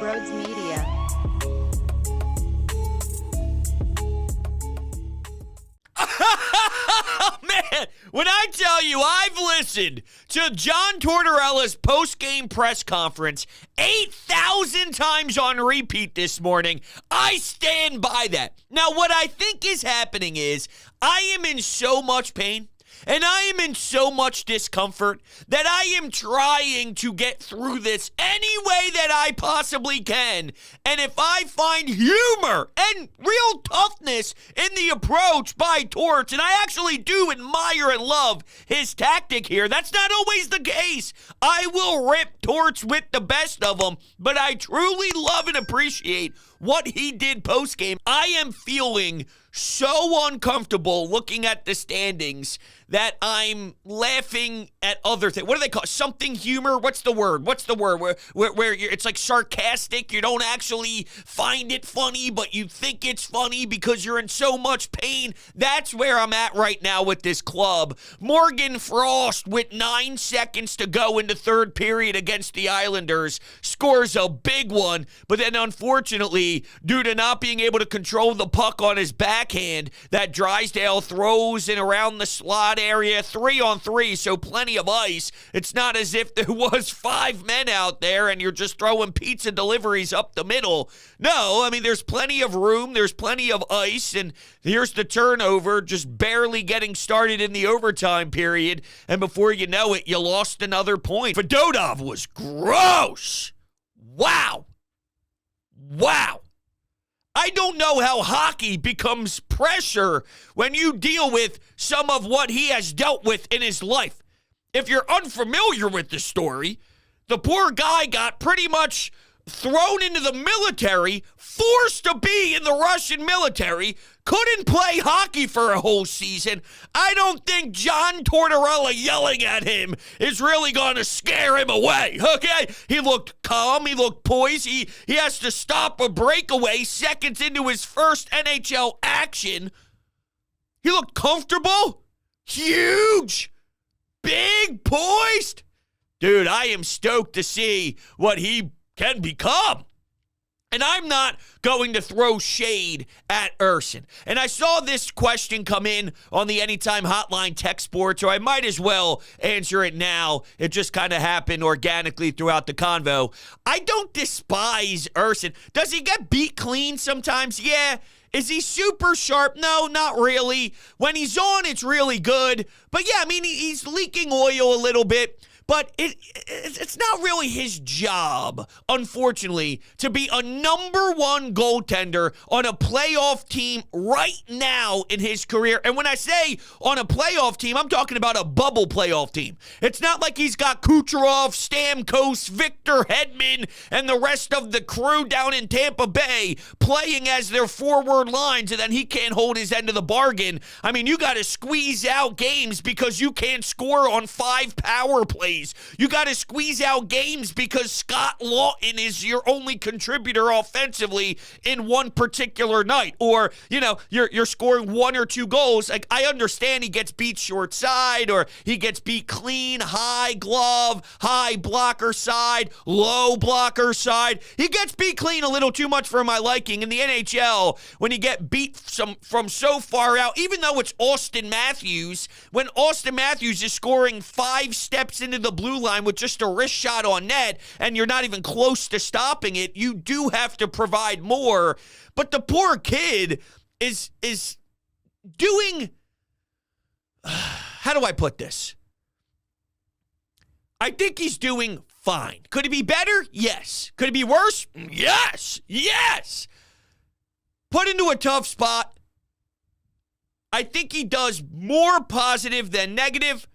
Brodes Media. Man, when I tell you I've listened to John Tortorella's post-game press conference 8,000 times on repeat this morning, I stand by that. Now, what I think is happening is I am in so much pain and I am in so much discomfort that I am trying to get through this any way that I possibly can. And if I find humor and real toughness in the approach by Torts, and I actually do admire and love his tactic here, that's not always the case. I will rip Torts with the best of them, but I truly love and appreciate what he did post-game. I am feeling so uncomfortable looking at the standings that I'm laughing at other things. What do they call it? Something humor? What's the word? Where it's like sarcastic. You don't actually find it funny, but you think it's funny because you're in so much pain. That's where I'm at right now with this club. Morgan Frost, with 9 seconds to go in the third period against the Islanders, scores a big one, but then unfortunately, due to not being able to control the puck on his backhand, that Drysdale throws in around the slot area, 3-on-3, so plenty of ice. It's not as if there was 5 men out there and you're just throwing pizza deliveries up the middle. No, I mean, there's plenty of room, there's plenty of ice, and here's the turnover, just barely getting started in the overtime period, and before you know it, you lost another point. FEDOTOV was gross. Wow. I don't know how hockey becomes pressure when you deal with some of what he has dealt with in his life. If you're unfamiliar with the story, the poor guy got pretty much thrown into the military, forced to be in the Russian military, couldn't play hockey for a whole season. I don't think John Tortorella yelling at him is really going to scare him away, okay? He looked calm. He looked poised. He has to stop a breakaway seconds into his first NHL action. He looked comfortable, huge, big, poised. Dude, I am stoked to see what he can become. And I'm not going to throw shade at Urson. And I saw this question come in on the Anytime Hotline text board, so I might as well answer it now. It just kind of happened organically throughout the convo. I don't despise Urson. Does he get beat clean sometimes? Yeah. Is he super sharp? No, not really. When he's on, it's really good. But yeah, I mean, he's leaking oil a little bit. But it's not really his job, unfortunately, to be a number one goaltender on a playoff team right now in his career. And when I say on a playoff team, I'm talking about a bubble playoff team. It's not like he's got Kucherov, Stamkos, Victor Hedman, and the rest of the crew down in Tampa Bay playing as their forward lines, and then he can't hold his end of the bargain. I mean, you got to squeeze out games because you can't score on 5 power plays. You got to squeeze out games because Scott Lawton is your only contributor offensively in one particular night. Or, you know, you're scoring 1 or 2 goals. Like, I understand he gets beat short side or he gets beat clean, high glove, high blocker side, low blocker side. He gets beat clean a little too much for my liking. In the NHL, when you get beat from so far out, even though it's Austin Matthews, when Austin Matthews is scoring 5 steps into the blue line with just a wrist shot on net and you're not even close to stopping it, you do have to provide more. But the poor kid is doing, how do I put this? I think he's doing fine. Could he be better? Yes. Could it be worse? Yes. Put into a tough spot. I think he does more positive than negative,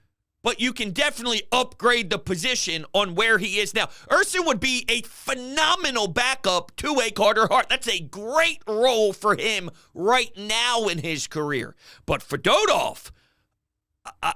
but you can definitely upgrade the position on where he is now. Urson would be a phenomenal backup to a Carter Hart. That's a great role for him right now in his career. But FEDOTOV,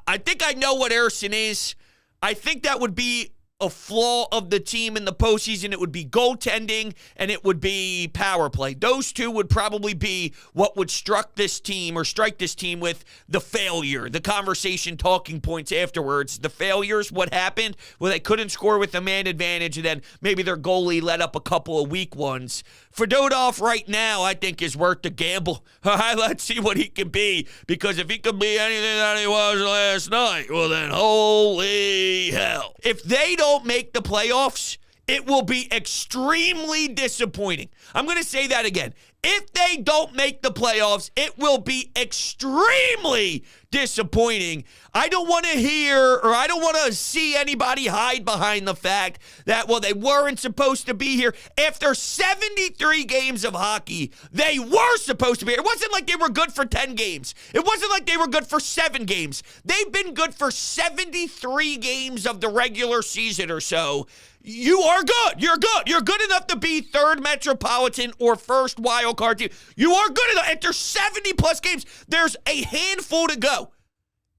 I think I know what Urson is. I think that would be a flaw of the team in the postseason, it would be goaltending and it would be power play. Those two would probably be what would strike this team with the failure, the conversation talking points afterwards. The failures, what happened? Well, they couldn't score with the man advantage, and then maybe their goalie let up a couple of weak ones. Fedotov right now, I think, is worth the gamble. All right, let's see what he can be, because if he could be anything that he was last night, well then, holy hell. If they don't make the playoffs, it will be extremely disappointing. I'm going to say that again. If they don't make the playoffs, it will be extremely disappointing. I don't want to hear, or I don't want to see anybody hide behind the fact that, well, they weren't supposed to be here. After 73 games of hockey, they were supposed to be here. It wasn't like they were good for 10 games. It wasn't like they were good for 7 games. They've been good for 73 games of the regular season or so. You are good. You're good. You're good enough to be third Metropolitan or first wild card team. You are good enough. After 70-plus games, there's a handful to go.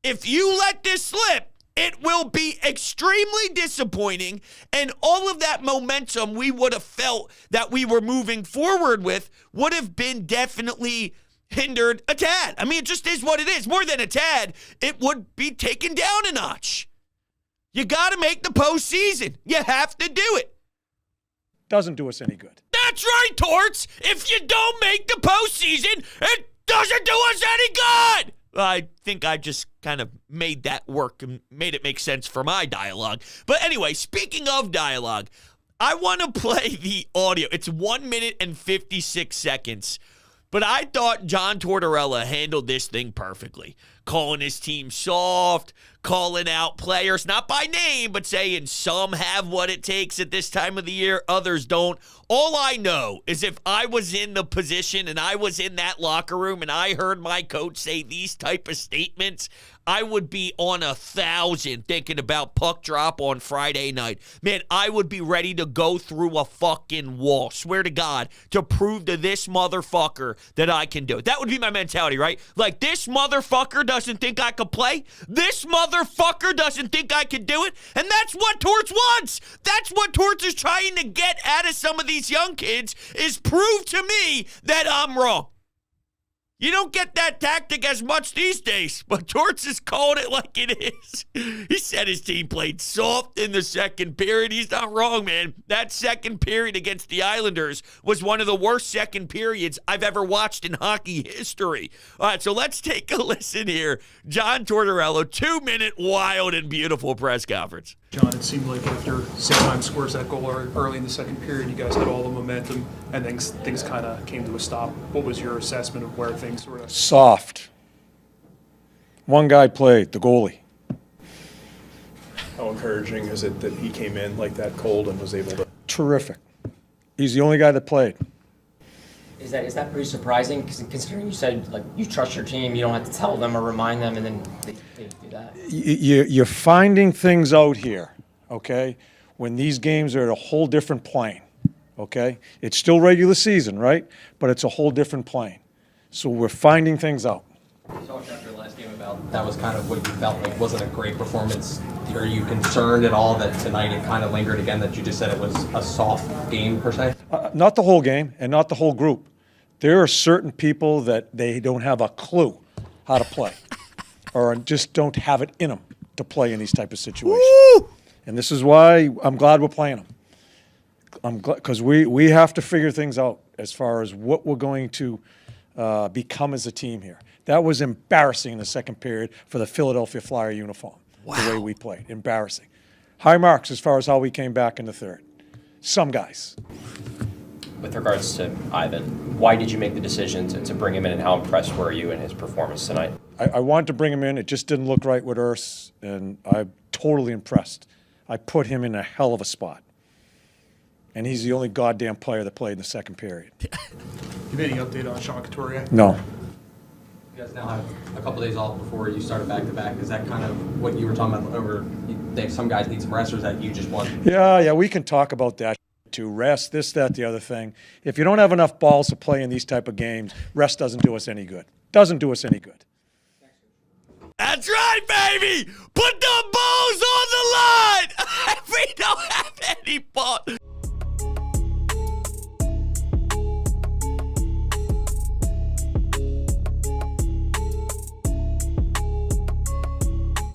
If you let this slip, it will be extremely disappointing, and all of that momentum we would have felt that we were moving forward with would have been definitely hindered a tad. I mean, it just is what it is. More than a tad, it would be taken down a notch. You got to make the postseason. You have to do it. Doesn't do us any good. That's right, Torts. If you don't make the postseason, it doesn't do us any good. I think I just kind of made that work and made it make sense for my dialogue. But anyway, speaking of dialogue, I want to play the audio. It's 1 minute and 56 seconds. But I thought John Tortorella handled this thing perfectly. Calling his team soft, calling out players, not by name, but saying some have what it takes at this time of the year, others don't. All I know is if I was in the position and I was in that locker room and I heard my coach say these type of statements, I would be on 1,000 thinking about puck drop on Friday night. Man, I would be ready to go through a fucking wall, swear to God, to prove to this motherfucker that I can do it. That would be my mentality, right? Like, this motherfucker doesn't think I could play. This motherfucker doesn't think I could do it. And that's what Torts wants. That's what Torts is trying to get out of some of these young kids, is prove to me that I'm wrong. You don't get that tactic as much these days, but Torts is calling it like it is. He said his team played soft in the second period. He's not wrong, man. That second period against the Islanders was one of the worst second periods I've ever watched in hockey history. All right, so let's take a listen here. John Tortorella, 2-minute wild and beautiful press conference. John, it seemed like after Sandheim scores that goal early in the second period, you guys had all the momentum, and then things kind of came to a stop. What was your assessment of where things sort of... Soft. One guy played, the goalie. How encouraging is it that he came in like that cold and was able to... Terrific. He's the only guy that played. Is that pretty surprising? Considering you said, like, you trust your team, you don't have to tell them or remind them, and then they do that. You're finding things out here, okay, when these games are at a whole different plane, okay? It's still regular season, right? But it's a whole different plane. So we're finding things out. You talked after the last game about that was kind of what you felt like wasn't a great performance. Are you concerned at all that tonight it kind of lingered again, that you just said it was a soft game per se? Not the whole game and not the whole group. There are certain people that they don't have a clue how to play or just don't have it in them to play in these type of situations. Woo! And this is why I'm glad we're playing them. I'm glad because we have to figure things out as far as what we're going to become as a team here. That was embarrassing in the second period for the Philadelphia Flyer uniform, the way we played. Embarrassing. High marks as far as how we came back in the third. Some guys. With regards to Ivan, why did you make the decision to bring him in, and how impressed were you in his performance tonight? I wanted to bring him in. It just didn't look right with Urs, and I'm totally impressed. I put him in a hell of a spot. And he's the only goddamn player that played in the second period. You made any update on Sean Couturier? No. You guys now have a couple days off before you start back-to-back. Is that kind of what you were talking about over, some guys need some rest, or is that you just want? Yeah, we can talk about that too. Rest, this, that, the other thing. If you don't have enough balls to play in these type of games, rest doesn't do us any good. Doesn't do us any good. That's right, baby! Put the ball